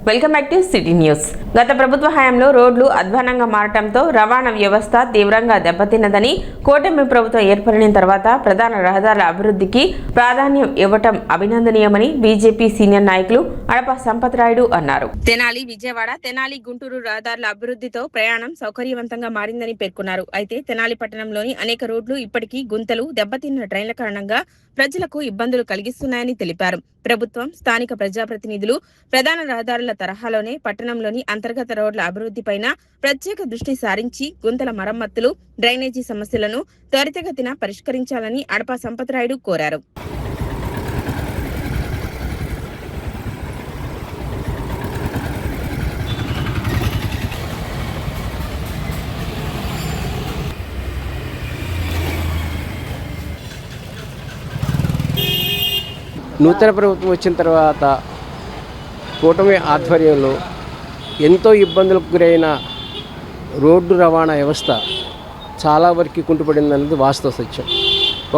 Welcome back to city news. గత ప్రభుత్వ హయాంలో రోడ్లు అధ్వానంగా మారటంతో రవాణా వ్యవస్థ తీవ్రంగా దెబ్బతిన్నదని, కూటమి ప్రభుత్వం ఏర్పడిన తర్వాత ప్రధాన రహదారుల అభివృద్ధికి ప్రాధాన్యం ఇవ్వటం అభినందనీయమని బీజేపీ సీనియర్ నాయకులు అడప సంపత్ రాయుడు అన్నారు. తెనాలి విజయవాడ, తెనాలి గుంటూరు రహదారుల అభివృద్ధితో ప్రయాణం సౌకర్యవంతంగా మారిందని పేర్కొన్నారు. అయితే తెనాలి పట్టణంలోని అనేక రోడ్లు ఇప్పటికీ గుంతలు, దెబ్బతిన్న డ్రైన్ల కారణంగా ప్రజలకు ఇబ్బందులు కలిగిస్తున్నాయని తెలిపారు. ప్రభుత్వం, స్థానిక ప్రజాప్రతినిధులు ప్రధాన రహదారుల తరహాలోనే పట్టణంలోని అంతర్గత రోడ్ల అభివృద్ధిపైన ప్రత్యేక దృష్టి సారించి గుంతల మరమ్మతులు, డ్రైనేజీ సమస్యలను త్వరితగతిన పరిష్కరించాలని అడప సంపత్ రాయుడు కోరారు. నూతన ప్రభుత్వం వచ్చిన తర్వాత కూటమి ఆధ్వర్యంలో ఎంతో ఇబ్బందులకు గురైన రోడ్డు రవాణా వ్యవస్థ చాలా వరకు కుంటుపడింది అనేది వాస్తవ సత్యం.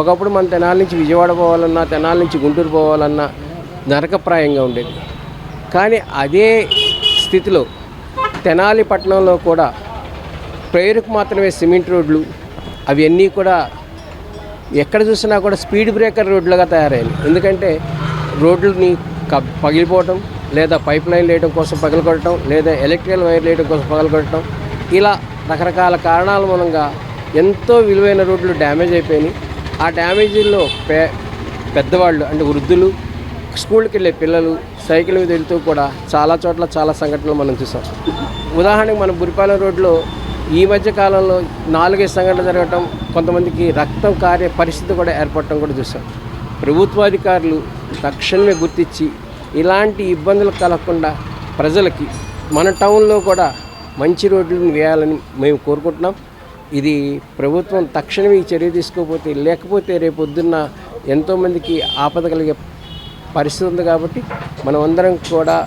ఒకప్పుడు మన తెనాలి నుంచి విజయవాడ పోవాలన్నా, తెనాలి నుంచి గుంటూరు పోవాలన్నా నరకప్రాయంగా ఉండేది. కానీ అదే స్థితిలో తెనాలి పట్టణంలో కూడా ప్రేరుకు మాత్రమే సిమెంట్ రోడ్లు అవన్నీ కూడా ఎక్కడ చూసినా కూడా స్పీడ్ బ్రేకర్ రోడ్లుగా తయారయ్యాయి. ఎందుకంటే రోడ్లని పగిలిపోవటం, లేదా పైప్ లైన్ వేయడం కోసం పగలగొట్టడం, లేదా ఎలక్ట్రికల్ వైర్ వేయడం కోసం పగలగొట్టడం, ఇలా రకరకాల కారణాల మూలంగా ఎంతో విలువైన రోడ్లు డ్యామేజ్ అయిపోయినాయి. ఆ డ్యామేజీల్లో పెద్దవాళ్ళు అంటే వృద్ధులు, స్కూల్కి వెళ్ళే పిల్లలు సైకిల్ మీద వెళ్తూ కూడా చాలా చోట్ల చాలా సంఘటనలు మనం చూసాం. ఉదాహరణకు మనం బురిపాలెం రోడ్లో ఈ మధ్య కాలంలో 4-5 సంఘటనలు జరగటం, కొంతమందికి రక్తం కారే పరిస్థితి కూడా ఏర్పడటం కూడా చూసాం. ప్రభుత్వాధికారులు తక్షణమే గుర్తించి ఇలాంటి ఇబ్బందులు కలగకుండా ప్రజలకి మన టౌన్లో కూడా మంచి రోడ్లను వేయాలని మేము కోరుకుంటున్నాం. ఇది ప్రభుత్వం తక్షణమే ఈ చర్య తీసుకోకపోతే, లేకపోతే రేపొద్దున్న ఎంతోమందికి ఆపద కలిగే పరిస్థితి ఉంది. కాబట్టి మనం అందరం కూడా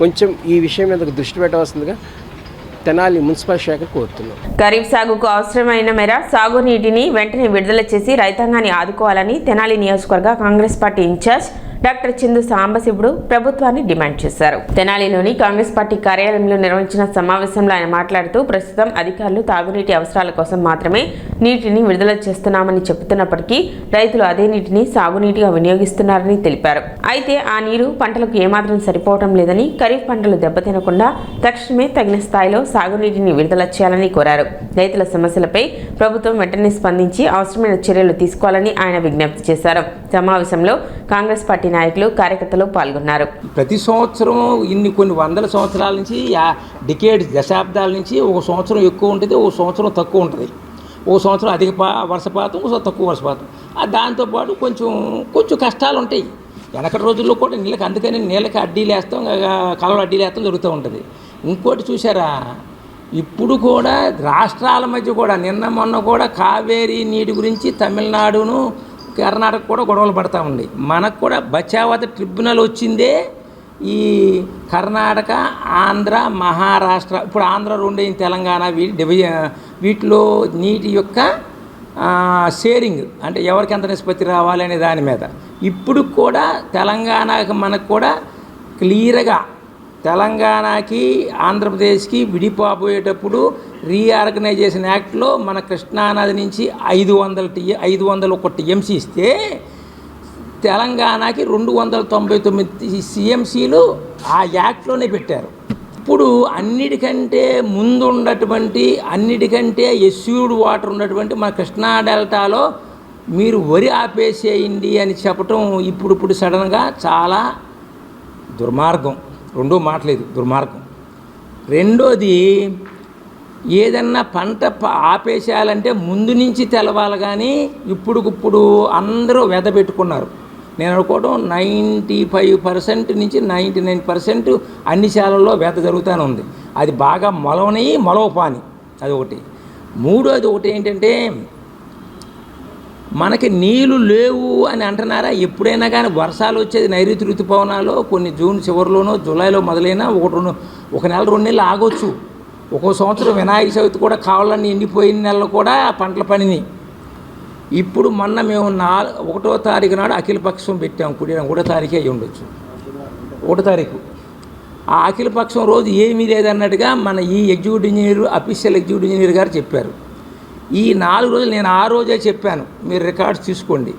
కొంచెం ఈ విషయం మీద దృష్టి పెట్టవలసిందిగా తెనాలి మున్సిపల్ శాఖ కోరుతున్నాం. ఖరీఫ్ సాగుకు అవసరమైన మేర సాగునీటిని వెంటనే విడుదల చేసి రైతాంగాన్ని ఆదుకోవాలని తెనాలి నియోజకవర్గ కాంగ్రెస్ పార్టీ ఇన్ఛార్జ్ డాక్టర్ చిందు సాంబశివుడు ప్రభుత్వాన్ని డిమాండ్ చేశారు. తెనాలిలోని కాంగ్రెస్ పార్టీ కార్యాలయంలో నిర్వహించిన సమావేశంలో ఆయన మాట్లాడుతూ, ప్రస్తుతం అధికారులు తాగునీటి అవసరాల కోసం మాత్రమే నీటిని విడుదల చేస్తున్నామని చెబుతున్నప్పటికీ రైతులు అదే నీటిని సాగునీటిగా వినియోగిస్తున్నారని తెలిపారు. అయితే ఆ నీరు పంటలకు ఏమాత్రం సరిపోవడం లేదని, ఖరీఫ్ పంటలు దెబ్బతినకుండా తక్షణమే తగిన స్థాయిలో సాగునీటిని విడుదల చేయాలని కోరారు. రైతుల సమస్యలపై ప్రభుత్వం వెంటనే స్పందించి అవసరమైన చర్యలు తీసుకోవాలని ఆయన విజ్ఞప్తి చేశారు. సమావేశంలో కాంగ్రెస్ పార్టీ నాయకులు, కార్యకర్తలు పాల్గొన్నారు. ప్రతి సంవత్సరం కొన్ని వందల సంవత్సరాల నుంచి, డికేడ్స్, దశాబ్దాల నుంచి ఒక సంవత్సరం ఎక్కువ ఉంటుంది, ఒక సంవత్సరం తక్కువ ఉంటుంది. ఒక సంవత్సరం అధిక వర్షపాతం, ఒక తక్కువ వర్షపాతం. దాంతోపాటు కొంచెం కష్టాలు ఉంటాయి. వెనకటి రోజుల్లో కూడా అందుకని నీళ్ళకి అడ్డీలు వేస్తాం, కలవలు అడ్డీలు వేస్తాం జరుగుతూ ఉంటుంది. ఇంకోటి చూసారా, ఇప్పుడు కూడా రాష్ట్రాల మధ్య కూడా మొన్న కూడా కావేరీ నీటి గురించి తమిళనాడును కర్ణాటక కూడా గొడవలు పడతా ఉంది. మనకు కూడా బచావత ట్రిబ్యునల్ వచ్చిందే ఈ కర్ణాటక, ఆంధ్ర, మహారాష్ట్ర, ఇప్పుడు ఆంధ్ర 2 తెలంగాణ వీటిలో నీటి యొక్క షేరింగ్ అంటే ఎవరికి ఎంత నిష్పత్తి రావాలి అనే దాని మీద ఇప్పుడు కూడా తెలంగాణకి మనకు కూడా క్లియర్గా తెలంగాణకి ఆంధ్రప్రదేశ్కి విడిపోయేటప్పుడు రీఆర్గనైజేషన్ యాక్ట్లో మన కృష్ణానది నుంచి 501 టీఎంసీ ఇస్తే తెలంగాణకి 299 సిఎంసీలు ఆ యాక్ట్లోనే పెట్టారు. ఇప్పుడు అన్నిటికంటే అన్నిటికంటే ఎస్యూర్డ్ వాటర్ ఉన్నటువంటి మన కృష్ణా డెల్టాలో మీరు వరి ఆపేసేయండి అని చెప్పటం ఇప్పుడు సడన్గా చాలా దుర్మార్గం. రెండో మాటలేదు, దుర్మార్గం. రెండోది, ఏదన్నా పంట ఆపేసేయాలంటే ముందు నుంచి తెలవాలి. కానీ ఇప్పుడు అందరూ వెదబెట్టుకున్నారు. నేను అనుకోవడం 95% నుంచి 99% అన్ని శాలల్లో వెద జరుగుతూనే ఉంది. అది బాగా మొలవపాని అది ఒకటి. మూడోది ఒకటి ఏంటంటే, మనకి నీళ్ళు లేవు అని అంటున్నారా? ఎప్పుడైనా కానీ వర్షాలు వచ్చేది నైరుతి ఋతుపవనాలు కొన్ని జూన్ చివరిలోనో జూలైలో మొదలైనా ఒక నెల 2 నెలలు ఆగొచ్చు. ఒక్కో సంవత్సరం వినాయక చవితి కూడా కావాలని ఎండిపోయిన నెలలు కూడా పంటల పనిని. ఇప్పుడు మొన్న మేము 1వ తారీఖు నాడు అఖిలపక్షం పెట్టాము. 1వ తారీఖే అయ్యి ఉండొచ్చు, 1వ తారీఖు. ఆ అఖిలపక్షం రోజు ఏమీ లేదన్నట్టుగా మన ఈ executive engineer official executive engineer గారు చెప్పారు. ఈ 4 రోజులు నేను ఆ రోజే చెప్పాను, మీరు రికార్డ్స్ తీసుకోండి.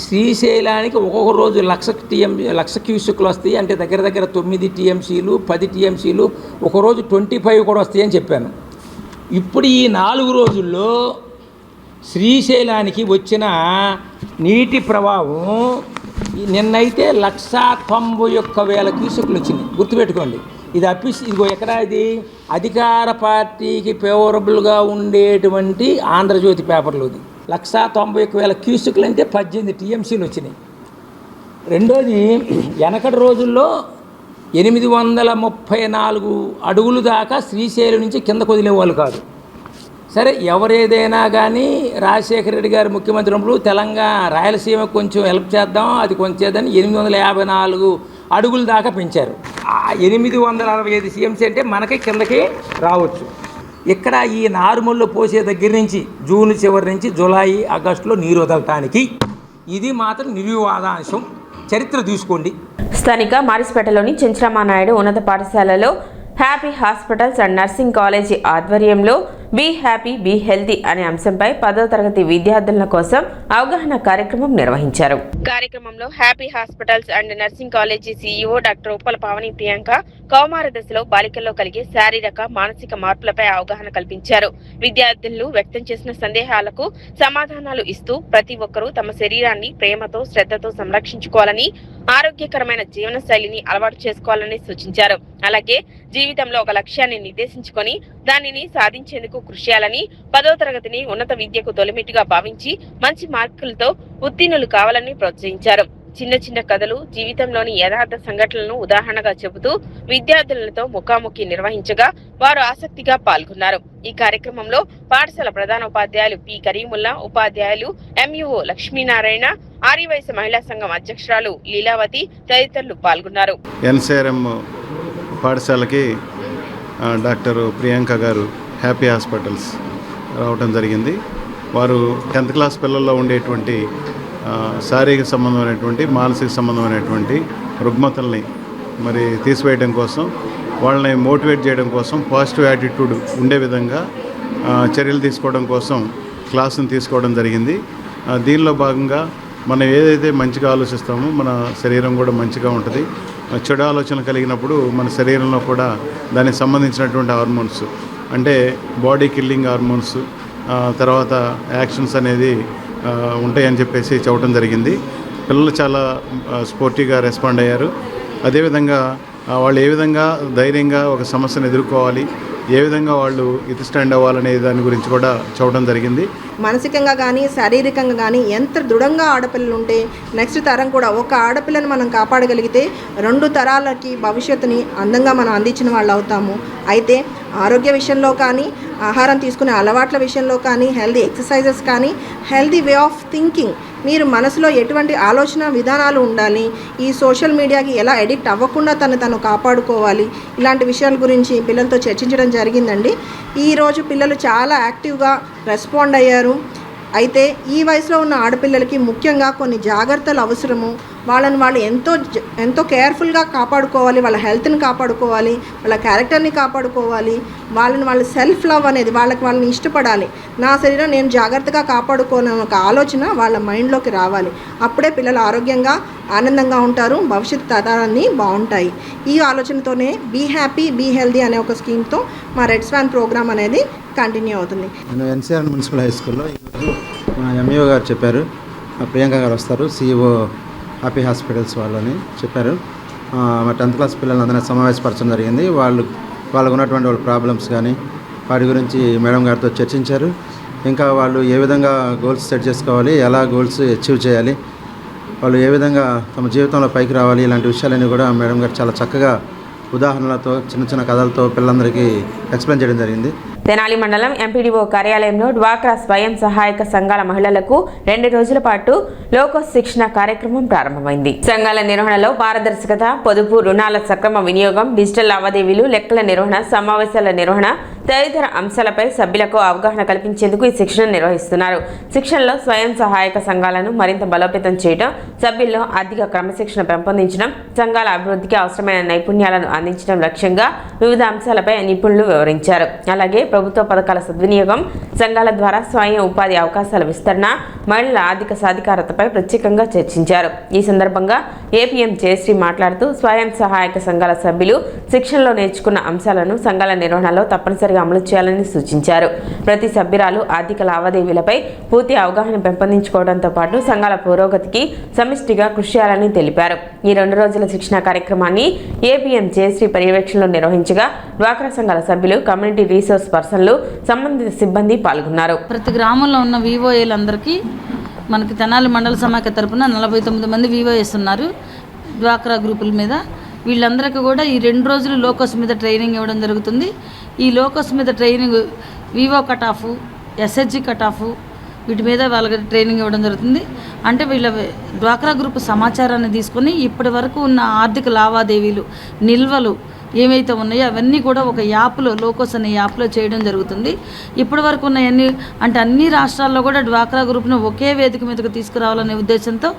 శ్రీశైలానికి ఒక్కొక్క రోజు 1,00,000 క్యూసెక్లు వస్తాయి, అంటే దగ్గర దగ్గర 9 టీఎంసీలు 10 టీఎంసీలు, ఒకరోజు 25 కూడా వస్తాయని చెప్పాను. ఇప్పుడు ఈ 4 రోజుల్లో శ్రీశైలానికి వచ్చిన నీటి ప్రవాహం నిన్నైతే 191,000 క్యూసెక్లు వచ్చినాయి. గుర్తుపెట్టుకోండి, ఇది ఇదిగో ఎక్కడ ఇది అధికార పార్టీకి ఫేవరబుల్గా ఉండేటువంటి ఆంధ్రజ్యోతి పేపర్లోది. 191,000 క్యూసెక్లు అంటే 18 టీఎంసీలు వచ్చినాయి. రెండోది, వెనకటి రోజుల్లో 834 అడుగులు దాకా శ్రీశైలం నుంచి కిందకు వదిలేవాళ్ళు కాదు. సరే, ఎవరేదైనా కానీ రాజశేఖర రెడ్డి గారు ముఖ్యమంత్రి ఉన్నప్పుడు తెలంగాణ రాయలసీమ కొంచెం హెల్ప్ చేద్దాం, అది కొంచెం చేద్దాం 854 అడుగుల దాకా పెంచారు. 865 టీఎంసీ అంటే మనకి కిందకి రావచ్చు. ఇక్కడ ఈ నార్మల్లో పోసే దగ్గర నుంచి జూన్ చివరి నుంచి జూలై ఆగస్టులో నీరు వదలటానికి ఇది మాత్రం నిర్వివాదాంశం. చరిత్ర తీసుకోండి. స్థానిక మారిస్పేటలోని చెంచరామానాయుడు ఉన్నత పాఠశాలలో happy hospitals and nursing college ఆధ్వర్యంలో బీ హ్యాపీ బీ హెల్తీ అనే అంశంపై 10వ తరగతి విద్యార్థుల కోసం అవగాహన కార్యక్రమం నిర్వహించారు. కార్యక్రమంలో happy hospitals and nursing college CEO doctor Uppala Pavani Priyanka కౌమార దశలో బాలికల్లో కలిగే శారీరక మానసిక మార్పులపై అవగాహన కల్పించారు. విద్యార్థులు వ్యక్తం చేసిన సందేహాలకు సమాధానాలు ఇస్తూ ప్రతి ఒక్కరూ తమ శరీరాన్ని ప్రేమతో శ్రద్ధతో సంరక్షించుకోవాలని, ఆరోగ్యకరమైన జీవన శైలిని అలవాటు చేసుకోవాలని సూచించారు. అలాగే జీవితంలో ఒక లక్ష్యాన్ని నిర్దేశించుకొని దానిని సాధించేందుకు కృషి చేయాలని, 10వ తరగతిని ఉన్నత విద్యకు తొలిమెట్టుగా భావించి మంచి మార్కులతో ఉత్తీర్ణులు కావాలని ప్రోత్సహించారు. చిన్న చిన్న కథలు, జీవితంలోని యథార్థ సంఘటనలను ఉదాహరణగా చెబుతూ విద్యార్థులతో ముఖాముఖి నిర్వహించగా వారు ఆసక్తిగా పాల్గొన్నారు. ఈ కార్యక్రమంలో పాఠశాల ప్రధానోపాధ్యాయులు పి కరీముల్లా, ఉపాధ్యాయులు ఎంయుఓ లక్ష్మీనారాయణ, ఆర్యవైశ్య మహిళా సంఘం అధ్యక్షురాలు లీలావతి తదితరులు పాల్గొన్నారు. ఎన్సీఆర్ఎం పాఠశాలకి డాక్టర్ ప్రియాంక గారు హ్యాపీ హాస్పిటల్స్ రావడం జరిగింది. వారు 10th క్లాస్ పిల్లల్లో ఉండేటువంటి శారీరక సంబంధమైనటువంటి మానసిక సంబంధమైనటువంటి రుగ్మతల్ని మరి తీసివేయడం కోసం, వాళ్ళని మోటివేట్ చేయడం కోసం, పాజిటివ్ యాటిట్యూడ్ ఉండే విధంగా చర్యలు తీసుకోవడం కోసం క్లాసును తీసుకోవడం జరిగింది. దీనిలో భాగంగా మనం ఏదైతే మంచిగా ఆలోచిస్తామో మన శరీరం కూడా మంచిగా ఉంటుంది. చెడు ఆలోచనలు కలిగినప్పుడు మన శరీరంలో కూడా దానికి సంబంధించినటువంటి హార్మోన్స్, అంటే బాడీ కిల్లింగ్ హార్మోన్స్, తర్వాత యాక్షన్స్ అనేది ఉంటాయని చెప్పేసి చెప్పడం జరిగింది. పిల్లలు చాలా స్పోర్టివ్గా రెస్పాండ్ అయ్యారు. అదేవిధంగా వాళ్ళు ఏ విధంగా ధైర్యంగా ఒక సమస్యను ఎదుర్కోవాలి, ఏ విధంగా వాళ్ళు స్టాండ్ అవ్వాలనే దాని గురించి కూడా చెప్పడం జరిగింది. మానసికంగా కానీ శారీరకంగా కానీ ఎంత దృఢంగా ఆడపిల్లలు ఉంటే నెక్స్ట్ తరం కూడా, ఒక ఆడపిల్లని మనం కాపాడగలిగితే 2 తరాలకి భవిష్యత్తుని అందంగా మనం అందించిన వాళ్ళు అవుతాము. అయితే ఆరోగ్య విషయంలో కానీ, ఆహారం తీసుకునే అలవాట్ల విషయంలో కానీ, హెల్దీ ఎక్సర్సైజెస్ కానీ, హెల్దీ వే ఆఫ్ థింకింగ్, మీరు మనసులో ఎటువంటి ఆలోచన విధానాలు ఉండాలి, ఈ సోషల్ మీడియాకి ఎలా ఎడిక్ట్ అవ్వకుండా తను కాపాడుకోవాలి, ఇలాంటి విషయాల గురించి పిల్లలతో చర్చించడం జరిగిందండి. ఈరోజు పిల్లలు చాలా యాక్టివ్గా రెస్పాండ్ అయ్యారు. అయితే ఈ వయసులో ఉన్న ఆడపిల్లలకి ముఖ్యంగా కొన్ని జాగ్రత్తలు అవసరము. వాళ్ళని వాళ్ళు ఎంతో కేర్ఫుల్గా కాపాడుకోవాలి, వాళ్ళ హెల్త్ని కాపాడుకోవాలి, వాళ్ళ క్యారెక్టర్ని కాపాడుకోవాలి, వాళ్ళ సెల్ఫ్ లవ్ అనేది వాళ్ళని ఇష్టపడాలి. నా శరీరం నేను జాగ్రత్తగా కాపాడుకోవాలనే ఒక ఆలోచన వాళ్ళ మైండ్లోకి రావాలి. అప్పుడే పిల్లలు ఆరోగ్యంగా ఆనందంగా ఉంటారు, భవిష్యత్తు తరాలన్నీ బాగుంటాయి. ఈ ఆలోచనతోనే బీ హ్యాపీ బీ హెల్దీ అనే ఒక స్కీమ్తో మా రెడ్ స్వాన్ ప్రోగ్రామ్ అనేది కంటిన్యూ అవుతుంది. నేను ఎన్సీఆర్ మున్సిపల్ హై స్కూల్లో ఈరోజు మా ఎంఈఓ గారు చెప్పారు, ప్రియాంక గారు వస్తారు, సీఈఓ హ్యాపీ హాస్పిటల్స్ వాళ్ళని చెప్పారు. మా 10th క్లాస్ పిల్లలందరినీ సమావేశపరచడం జరిగింది. వాళ్ళకు ఉన్నటువంటి వాళ్ళ ప్రాబ్లమ్స్ కానీ వాటి గురించి మేడం గారితో చర్చించారు. ఇంకా వాళ్ళు ఏ విధంగా గోల్స్ సెట్ చేసుకోవాలి, ఎలా గోల్స్ అచీవ్ చేయాలి, వాళ్ళు ఏ విధంగా తమ జీవితంలో పైకి రావాలి, ఇలాంటి విషయాలన్నీ కూడా మేడం గారు చాలా చక్కగా ఉదాహరణలతో చిన్న చిన్న కథలతో పిల్లలందరికీ ఎక్స్ప్లెయిన్ చేయడం జరిగింది. తెనాలి మండలం ఎంపీడీఓ కార్యాలయంలో డ్వాక్రా స్వయం సహాయక సంఘాల మహిళలకు 2 రోజుల పాటు లోకో శిక్షణ కార్యక్రమం ప్రారంభమైంది. సంఘాల నిర్వహణలో పారదర్శకత, పొదుపు, రుణాల సక్రమ వినియోగం, డిజిటల్ లావాదేవీలు, లెక్కల నిర్వహణ, సమావేశాల నిర్వహణ, తదితర అంశాలపై సభ్యులకు అవగాహన కల్పించేందుకు ఈ శిక్షణ నిర్వహిస్తున్నారు. శిక్షణలో స్వయం సహాయక సంఘాలను మరింత బలోపేతం చేయడం, సభ్యుల్లో ఆర్థిక క్రమశిక్షణ పెంపొందించడం, సంఘాల అభివృద్ధికి అవసరమైన నైపుణ్యాలను అందించడం లక్ష్యంగా వివిధ అంశాలపై నిపుణులు వివరించారు. అలాగే ప్రభుత్వ పథకాల సద్వినియోగం, సంఘాల ద్వారా స్వయం ఉపాధి అవకాశాల విస్తరణ, మహిళల ఆర్థిక సాధికారతపై ప్రత్యేకంగా చర్చించారు. ఈ సందర్భంగా ఏపీఎం జయశ్రీ మాట్లాడుతూ స్వయం సహాయక సంఘాల సభ్యులు శిక్షణలో నేర్చుకున్న అంశాలను సంఘాల నిర్వహణలో తప్పనిసరిగా అమలు చేయాలని సూచించారు. ప్రతి సభ్యురాలు ఆర్థిక లావాదేవీలపై పూర్తి అవగాహన పెంపొందించుకోవడంతో పాటు సంఘాల పురోగతికి సమిష్టిగా కృషి చేయాలని తెలిపారు. ఈ 2 రోజుల శిక్షణ కార్యక్రమాన్ని ఏపీఎం జయశ్రీ పర్యవేక్షణలో నిర్వహించగా డ్వాక్రా సంఘాల సభ్యులు, కమ్యూనిటీ రీసోర్స్ పర్సన్లు, సంబంధిత సిబ్బంది పాల్గొన్నారు. ప్రతి గ్రామంలో ఉన్న వివోఏలందరికీ మనకి తెనాలి మండల సమాఖ్య తరపున 49 మంది వివోఎస్ ఉన్నారు డ్వాక్రా గ్రూపుల మీద. వీళ్ళందరికీ కూడా ఈ 2 రోజులు లోకస్ మీద ట్రైనింగ్ ఇవ్వడం జరుగుతుంది. ఈ లోకస్ మీద training Vivo cut off, SHG cut off, వీటి మీద వాళ్ళకి ట్రైనింగ్ ఇవ్వడం జరుగుతుంది. అంటే వీళ్ళ డ్వాక్రా గ్రూప్ సమాచారాన్ని తీసుకొని ఇప్పటి వరకు ఉన్న ఆర్థిక లావాదేవీలు, నిల్వలు ఏవైతే ఉన్నాయో అవన్నీ కూడా ఒక యాప్లో, లోకోస్ అనే యాప్లో చేయడం జరుగుతుంది. ఇప్పటి వరకు ఉన్న అంటే అన్ని రాష్ట్రాల్లో కూడా డ్వాక్రా గ్రూప్ను ఒకే వేదిక మీదకు తీసుకురావాలనే ఉద్దేశంతో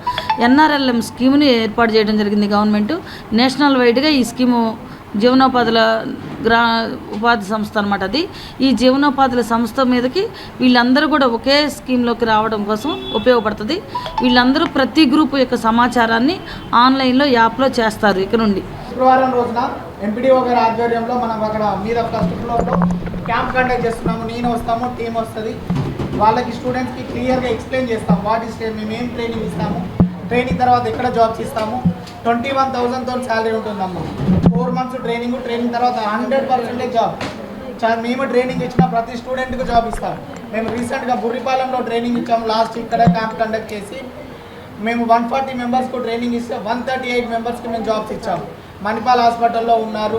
ఎన్ఆర్ఎల్ఎం స్కీమ్ని ఏర్పాటు చేయడం జరిగింది గవర్నమెంట్. నేషనల్ వైడ్గా ఈ స్కీము జీవనోపాధుల ఉపాధి సంస్థ అనమాట. అది ఈ జీవనోపాధుల సంస్థ మీదకి వీళ్ళందరూ కూడా ఒకే స్కీమ్లోకి రావడం కోసం ఉపయోగపడుతుంది. వీళ్ళందరూ ప్రతి గ్రూప్ యొక్క సమాచారాన్ని ఆన్లైన్లో యాప్లో చేస్తారు. ఇక నుండి శుక్రవారం రోజున ఎంపీడీఓ గారి ఆధ్వర్యంలో మనం అక్కడ మీద ఫస్ట్ ఫ్లోర్లో క్యాంప్ కండక్ట్ చేస్తున్నాము. నేను వస్తాము, టీం వస్తుంది. వాళ్ళకి స్టూడెంట్స్కి క్లియర్గా ఎక్స్ప్లెయిన్ చేస్తాము. వాట్ ఈస్ మేము ఏం ట్రైనింగ్ ఇస్తాము, ట్రైనింగ్ తర్వాత ఎక్కడ జాబ్స్ ఇస్తాము. 21,000తో శాలరీ ఉంటుందమ్మా. 4 మంత్స్ ట్రైనింగ్ తర్వాత 100% జాబ్. మేము ట్రైనింగ్ ఇచ్చిన ప్రతి స్టూడెంట్కి జాబ్ ఇస్తాం. మేము రీసెంట్గా బుర్రిపాలెంలో ట్రైనింగ్ ఇచ్చాము. లాస్ట్ ఇక్కడ క్యాంప్ కండక్ట్ చేసి మేము 140 మెంబర్స్కు ట్రైనింగ్ ఇస్తే 138 మెంబర్స్కి మేము జాబ్స్ ఇచ్చాము. మణిపాల్ హాస్పిటల్లో ఉన్నారు,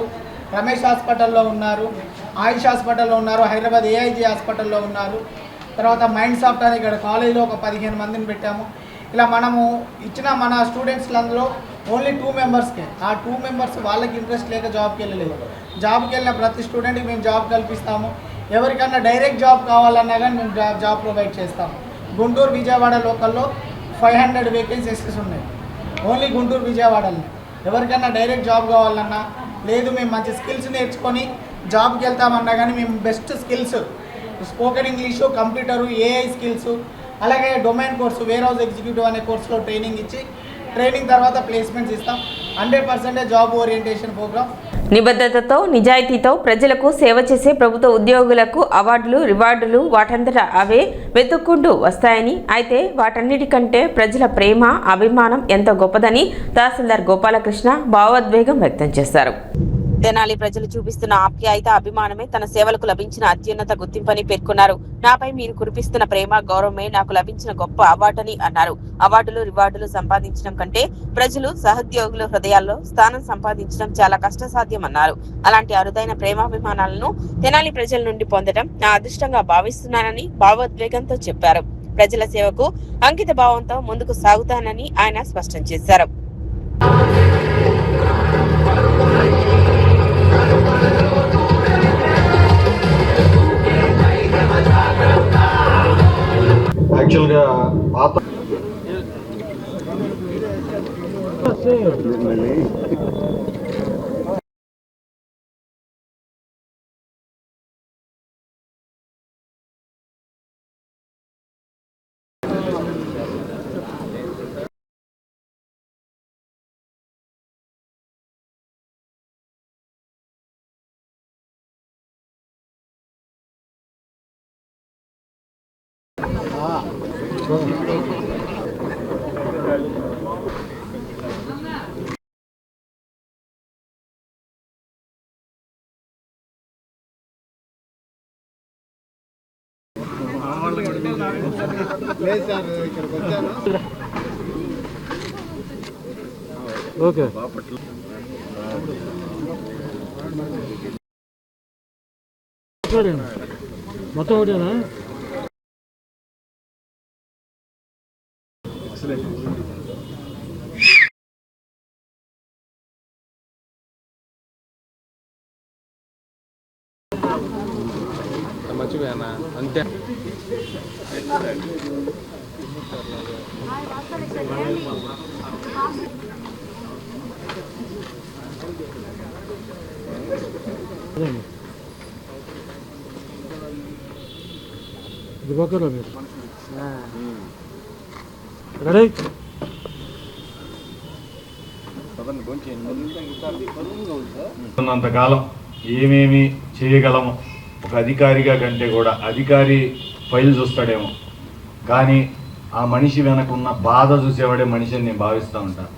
రమేష్ హాస్పిటల్లో ఉన్నారు, ఆయుష్ హాస్పిటల్లో ఉన్నారు, హైదరాబాద్ ఏఐజీ హాస్పిటల్లో ఉన్నారు. తర్వాత మైండ్ సాఫ్ట్ అని ఇక్కడ కాలేజీలో ఒక 15 మందిని పెట్టాము. ఇలా మనము ఇచ్చిన మన స్టూడెంట్స్లందులో ఓన్లీ 2 మెంబర్స్కే. ఆ 2 మెంబర్స్ వాళ్ళకి ఇంట్రెస్ట్ లేక జాబ్కి వెళ్ళలేదు. జాబ్కి వెళ్ళిన ప్రతి స్టూడెంట్కి మేము జాబ్ కల్పిస్తాము. ఎవరికన్నా డైరెక్ట్ జాబ్ కావాలన్నా కానీ మేము జాబ్ ప్రొవైడ్ చేస్తాము. గుంటూరు విజయవాడ లోకల్లో 500 వేకెన్సీస్ ఉన్నాయి. ఓన్లీ గుంటూరు విజయవాడలో ఎవరికన్నా డైరెక్ట్ జాబ్ కావాలన్నా, లేదు మేము మంచి స్కిల్స్ నేర్చుకొని జాబ్కి వెళ్తామన్నా కానీ మేము best skills, spoken English, computer, AI skills, అలాగే domain course, warehouse executive అనే కోర్సులో ట్రైనింగ్ ఇచ్చి ట్రైనింగ్ తర్వాత ప్లేస్మెంట్స్ ఇస్తాం. 100% జాబ్ ఓరియంటేషన్ ప్రోగ్రామ్. నిబద్ధతతో, నిజాయితీతో ప్రజలకు సేవ చేసే ప్రభుత్వ ఉద్యోగులకు అవార్డులు, రివార్డులు వాటంతటా అవే వెతుక్కుంటూ వస్తాయని, అయితే వాటన్నిటికంటే ప్రజల ప్రేమ, అభిమానం ఎంతో గొప్పదని తహసీల్దార్ గోపాలకృష్ణ భావోద్వేగం వ్యక్తం చేశారు. తెనాలి ప్రజలు చూపిస్తున్న ఆప్యాయత, అభిమానమే తన సేవలకు లభించిన అత్యున్నత గుర్తింపని పేర్కొన్నారు. నాపై మీరు కురిపిస్తున్న ప్రేమ, గౌరవమే నాకు లభించిన గొప్ప అవార్డని అన్నారు. అవార్డులు, రివార్డులు సంపాదించడం కంటే ప్రజలు, సహోద్యోగుల హృదయాల్లో స్థానం సంపాదించడం చాలా కష్టసాధ్యమన్నారు. అలాంటి అరుదైన ప్రేమాభిమానాలను తెనాలి ప్రజల నుండి పొందడం నా అదృష్టంగా భావిస్తున్నానని భావోద్వేగంతో చెప్పారు. ప్రజల సేవకు అంకిత భావంతో ముందుకు సాగుతానని ఆయన స్పష్టం చేశారు. యాక్చువల్గా ఓకే మొత్తం ఒకటేనా? మనిషివేనా అంతే. ఉన్నంతకాలం ఏమేమి చేయగలము ఒక అధికారిగా కంటే కూడా అధికారి ఫైల్ చూస్తాడేమో, కానీ ఆ మనిషి వెనకున్న బాధ చూసేవాడే మనిషి అని నేను భావిస్తూ ఉంటాను.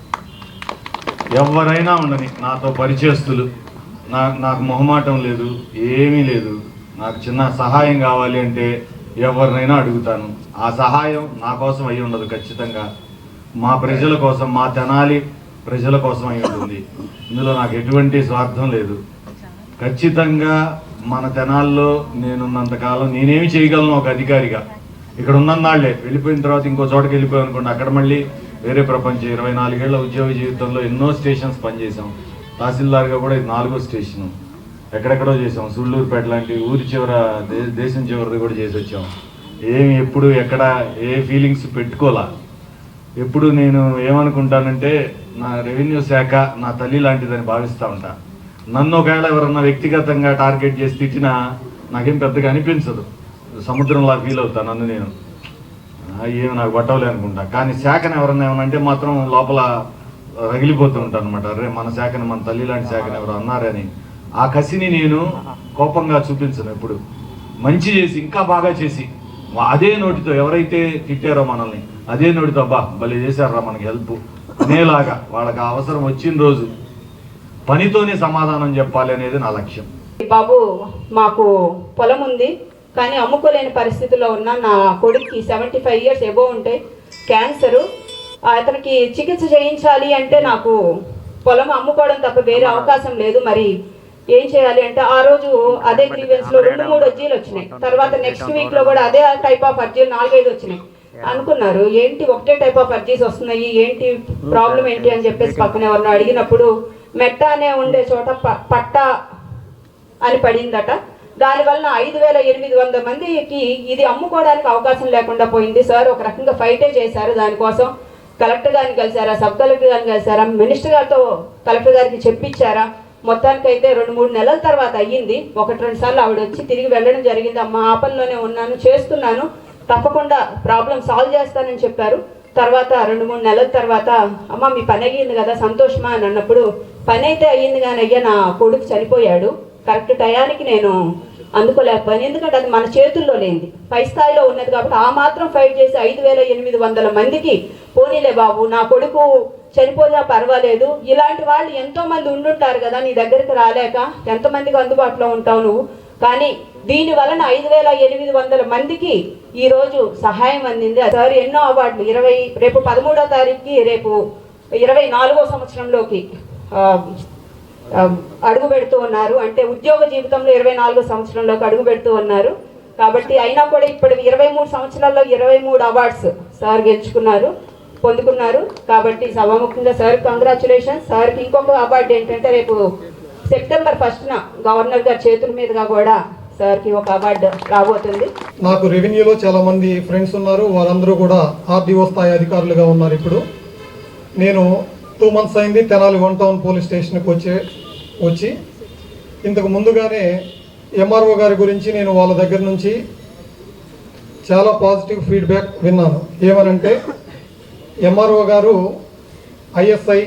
ఎవరైనా ఉండని, నాతో పరిచయస్తులు, నాకు మొహమాటం లేదు, ఏమీ లేదు, నాకు చిన్న సహాయం కావాలి అంటే ఎవరినైనా అడుగుతాను. ఆ సహాయం నా కోసం అయి ఉండదు, ఖచ్చితంగా మా ప్రజల కోసం, మా తెనాలి ప్రజల కోసం అయి ఉంటుంది. ఇందులో నాకు ఎటువంటి స్వార్థం లేదు. ఖచ్చితంగా మన తెనాల్లో నేనున్నంతకాలం నేనేమి చేయగలను ఒక అధికారిగా. ఇక్కడ ఉన్నన్నాళ్లే, వెళ్ళిపోయిన తర్వాత ఇంకో చోటకి వెళ్ళిపోయాను అనుకోండి, అక్కడ మళ్ళీ వేరే ప్రపంచం. 24 ఏళ్ల ఉద్యోగ జీవితంలో ఎన్నో స్టేషన్స్ పనిచేసాం. తహసీల్దార్గా కూడా ఇది 4వ స్టేషను. ఎక్కడెక్కడో చేసాం. సుళ్ళూరుపేట లాంటి ఊరి చివర, దేశం చివరిది కూడా చేసి వచ్చాం. ఏమి ఎప్పుడు ఎక్కడ ఏ ఫీలింగ్స్ పెట్టుకోలా. ఎప్పుడు నేను ఏమనుకుంటానంటే నా రెవెన్యూ శాఖ నా తల్లి లాంటిదని భావిస్తూ ఉంటా. నన్ను ఒకవేళ ఎవరన్నా వ్యక్తిగతంగా టార్గెట్ చేసి తిట్టినా నాకేం పెద్దగా అనిపించదు. సముద్రంలా ఫీల్ అవుతా నన్ను నేను, ఏమి నాకు పట్టవలే అనుకుంటా. కానీ శాఖను ఎవరన్నా ఏమనంటే మాత్రం లోపల రగిలిపోతూ ఉంటాను అనమాట. అరే మన శాఖని, మన తల్లి లాంటి శాఖను ఎవరు అన్నారని. ఆ కసిని నేను కోపంగా చూపించను. ఎప్పుడు మంచి చేసి, ఇంకా బాగా చేసి, అదే నోటితో ఎవరైతే తిట్టారో మనల్ని అదే నోటితో అబ్బా భలే చేశారా మనకి హెల్ప్ అనేలాగా వాళ్ళకి అవసరం వచ్చిన రోజు పనితోనే సమాధానం చెప్పాలి అనేది నా లక్ష్యం. బాబు, మాకు పొలం ఉంది కానీ అమ్ముకోలేని పరిస్థితిలో ఉన్న నా కొడుక్కి 75 ఇయర్స్ ఎబో ఉంటే క్యాన్సరు. అతనికి చికిత్స చేయించాలి అంటే నాకు పొలం అమ్ముకోవడం తప్ప వేరే అవకాశం లేదు. మరి ఏం చేయాలి అంటే ఆ రోజు అదే గ్రీవెన్స్లో 2-3 అర్జీలు వచ్చినాయి. తర్వాత నెక్స్ట్ వీక్లో కూడా అదే టైప్ ఆఫ్ అర్జీలు 4-5 వచ్చినాయి. అనుకున్నారు ఏంటి ఒకటే టైప్ ఆఫ్ అర్జీస్ వస్తున్నాయి, ఏంటి ప్రాబ్లం ఏంటి అని చెప్పేసి పక్కన ఎవరిని అడిగినప్పుడు మెట్ట అనే ఉండే చోట పట్ట అని పడిందట. దానివల్ల 5,800 మందికి ఇది అమ్ముకోవడానికి అవకాశం లేకుండా పోయింది. సార్ ఒక రకంగా ఫైటే చేశారు దానికోసం. కలెక్టర్ గారిని కలిసారా, సబ్ కలెక్టర్ గారిని కలిసారా, మినిస్టర్ గారితో కలెక్టర్ గారికి చెప్పించారా. మొత్తానికైతే 2-3 నెలల తర్వాత అయ్యింది. 1-2 సార్లు ఆవిడ వచ్చి తిరిగి వెళ్ళడం జరిగింది. అమ్మ ఆ పనిలోనే ఉన్నాను, చేస్తున్నాను, తప్పకుండా ప్రాబ్లం సాల్వ్ చేస్తానని చెప్పారు. తర్వాత 2-3 నెలల తర్వాత అమ్మ మీ పని అయ్యింది కదా సంతోషమా అని అన్నప్పుడు, పని అయితే అయ్యింది కానీ అయ్యా నా కొడుకు చనిపోయాడు, కరెక్ట్ టయానికి నేను అందుకోలేకపోయాను. ఎందుకంటే అది మన చేతుల్లో లేనిది, పై స్థాయిలో ఉన్నది కాబట్టి ఆ మాత్రం ఫైట్ చేసి 5,800 మందికి పోనీలే బాబు నా కొడుకు చనిపోదా పర్వాలేదు. ఇలాంటి వాళ్ళు ఎంతోమంది ఉండుంటారు కదా నీ దగ్గరికి రాలేక, ఎంతమందికి అందుబాటులో ఉంటావు నువ్వు. కానీ దీని వలన 5,800 మందికి ఈరోజు సహాయం అందింది. సార్ ఎన్నో అవార్డులు, రేపు 13వ తారీఖుకి రేపు 24వ సంవత్సరంలోకి అడుగు పెడుతూ ఉన్నారు. అంటే ఉద్యోగ జీవితంలో 24వ సంవత్సరంలోకి అడుగు పెడుతూ ఉన్నారు. కాబట్టి అయినా కూడా ఇప్పుడు 23 సంవత్సరాల్లో 23 అవార్డ్స్ సార్ పొందుకున్నారు. కాబట్టి సభాముఖంగా సార్ కంగ్రాచులేషన్స్. సార్కి ఇంకొక అవార్డు ఏంటంటే రేపు సెప్టెంబర్ 1న గవర్నర్ గారి చేతుల మీదుగా కూడా సార్కి ఒక అవార్డు రాబోతుంది. నాకు రెవెన్యూలో చాలామంది ఫ్రెండ్స్ ఉన్నారు, వారందరూ కూడా ఆర్డీఓ స్థాయి అధికారులుగా ఉన్నారు. ఇప్పుడు నేను 2 months అయింది తెనాలి 1 టౌన్ పోలీస్ స్టేషన్కి వచ్చి ఇంతకు ముందుగానే ఎంఆర్ఓ గారి గురించి నేను వాళ్ళ దగ్గర నుంచి చాలా పాజిటివ్ ఫీడ్బ్యాక్ విన్నాను. ఏమనంటే ఎంఆర్ఓ గారు ఐఎస్ఐ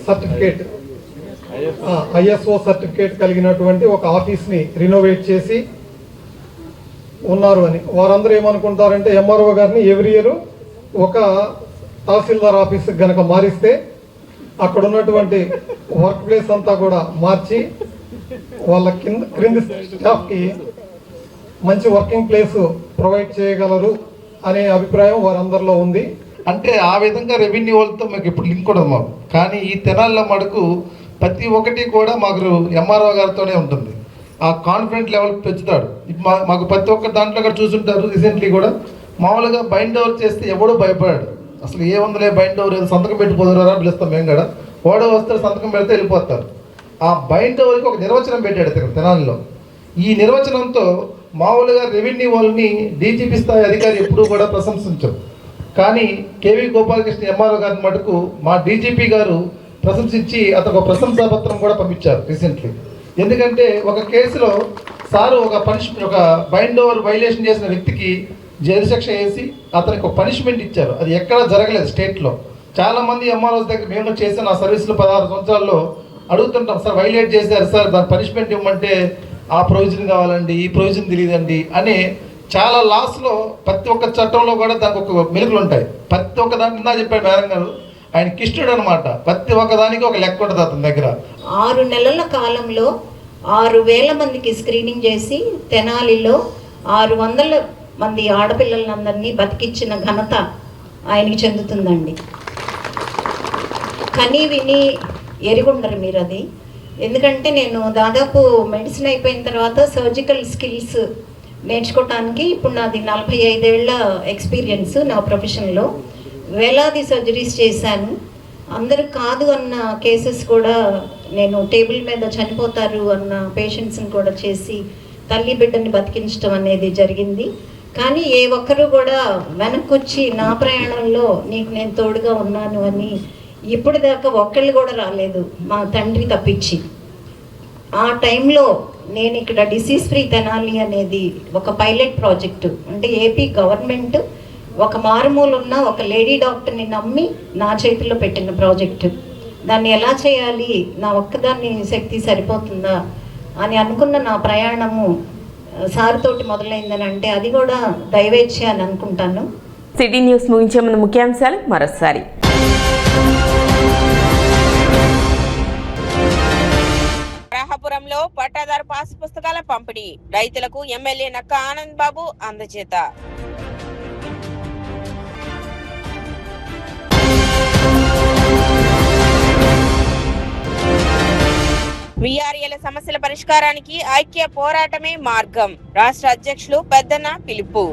సర్టిఫికేట్, ఐఎస్ఓ సర్టిఫికేట్ కలిగినటువంటి ఒక ఆఫీస్ని రినోవేట్ చేసి ఉన్నారు అని. వారందరూ ఏమనుకుంటారంటే ఎంఆర్ఓ గారిని ఎవ్రీ ఇయర్ ఒక తహసీల్దార్ ఆఫీస్కి గనక మారిస్తే అక్కడ ఉన్నటువంటి వర్క్ ప్లేస్ అంతా కూడా మార్చి వాళ్ళ క్రింది స్టాఫ్కి మంచి వర్కింగ్ ప్లేస్ ప్రొవైడ్ చేయగలరు అనే అభిప్రాయం వారందరిలో ఉంది. అంటే ఆ విధంగా రెవెన్యూ వాళ్ళతో మాకు ఇప్పుడు లింక్ కూడా మాకు. కానీ ఈ తెనాల్లో మటుకు ప్రతి ఒక్కటి కూడా మాకు ఎంఆర్ఓ గారితోనే ఉంటుంది. ఆ కాన్ఫిడెంట్ లెవెల్ పెంచుతాడు. మాకు ప్రతి ఒక్క దాంట్లో కూడా చూసుంటారు. రీసెంట్లీ కూడా మామూలుగా బైండ్ ఓవర్ చేస్తే ఎవడో భయపడాడు. అసలు ఏముందిలే బైండ్ ఓవర్, ఏదో సంతకం పెట్టిపోదురా పిలుస్తాం మేము కూడా. ఓడో వస్తారు సంతకం పెడితే వెళ్ళిపోతారు. ఆ బైండ్ ఓవర్కి ఒక నిర్వచనం పెట్టాడు తెనాలిలో. ఈ నిర్వచనంతో మామూలుగా రెవెన్యూ వాళ్ళని డీజీపీ స్థాయి అధికారి ఎప్పుడూ కూడా ప్రశంసించరు. కానీ కేవీ గోపాలకృష్ణ ఎంఆర్ఓ గారి మటుకు మా డీజీపీ గారు ప్రశంసించి అతను ఒక ప్రశంసాపత్రం కూడా పంపించారు రీసెంట్లీ. ఎందుకంటే ఒక కేసులో సారు ఒక బైండ్ ఓవర్ వైలేషన్ చేసిన వ్యక్తికి జైలు శిక్ష వేసి అతనికి ఒక పనిష్మెంట్ ఇచ్చారు. అది ఎక్కడా జరగలేదు స్టేట్లో. చాలామంది ఎంఆర్ఓస్ దగ్గర మేము చేసిన ఆ సర్వీసులు 16 సంవత్సరాల్లో అడుగుతుంటాం, సార్ వైలేట్ చేశారు సార్, దాని పనిష్మెంట్ ఇవ్వమంటే ఆ ప్రొవిజన్ కావాలండి, ఈ ప్రొవిజన్ తెలియదండి అని చాలా లాస్లో ప్రతి ఒక్క చట్టంలో కూడా దానికి ఒక మెలుగులు ఉంటాయి. ప్రతి ఒక్క దాన్ని ఇందా చెప్పాడు మేడం గారు, ఆయన కిష్టుడు అనమాట. ప్రతి ఒక్క దానికి ఒక లెక్క ఉంటుంది అతని దగ్గర. 6 నెలల కాలంలో 6,000 మందికి స్క్రీనింగ్ చేసి తెనాలిలో 600 మంది ఆడపిల్లలందరినీ బతికించిన ఘనత ఆయనకి చెందుతుందండి. కనీ విని ఎరుగుండరు మీరు అది. ఎందుకంటే నేను దాదాపు మెడిసిన్ అయిపోయిన తర్వాత సర్జికల్ స్కిల్స్ నేర్చుకోవటానికి ఇప్పుడు నాది 45 ఏళ్ల ఎక్స్పీరియన్స్ నా ప్రొఫెషన్లో. వేలాది సర్జరీస్ చేశాను. అందరూ కాదు అన్న కేసెస్ కూడా నేను టేబుల్ మీద చనిపోతారు అన్న పేషెంట్స్ని కూడా చేసి తల్లి బిడ్డని బతికించడం అనేది జరిగింది. కానీ ఏ ఒక్కరూ కూడా వెనక్కొచ్చి నా ప్రయాణంలో నీకు నేను తోడుగా ఉన్నాను అని ఇప్పుడు దాకా ఒక్కళ్ళు కూడా రాలేదు, మా తండ్రి తప్పించి. ఆ టైంలో నేను ఇక్కడ డిసీజ్ ఫ్రీ తెనాలి అనేది ఒక పైలట్ ప్రాజెక్టు, అంటే ఏపీ గవర్నమెంట్ ఒక మారుమూల ఉన్న ఒక లేడీ డాక్టర్ని నమ్మి నా చేతిలో పెట్టిన ప్రాజెక్టు. దాన్ని ఎలా చేయాలి, నా ఒక్కదాన్ని శక్తి సరిపోతుందా అని అనుకున్న నా ప్రయాణము సార్తోటి మొదలైందని అంటే అది కూడా దైవేచ్ఛ అని అనుకుంటాను. సిటీ న్యూస్ ముగించే ముందు ముఖ్యాంశాలు మరోసారి. రాహపురంలో పట్టాదారు పాస్ పుస్తకాల పంపిణీ, రైతులకు ఎమ్మెల్యే నక్క ఆనంద్ బాబు అందజేత. వీఆర్ఏల సమస్యల పరిష్కారానికి ఐక్య పోరాటమే మార్గం, రాష్ట్ర అధ్యక్షులు పెద్దన్న పిలుపు.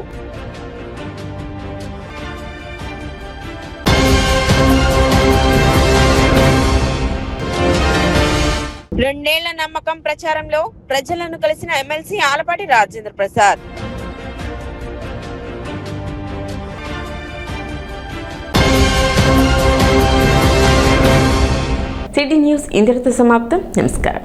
రెండేళ్ల నమ్మకం ప్రచారంలో ప్రజలను కలిసిన MLC Alapati Rajendra Prasad. City news ఇంతటితో సమాప్తం. నమస్కారం.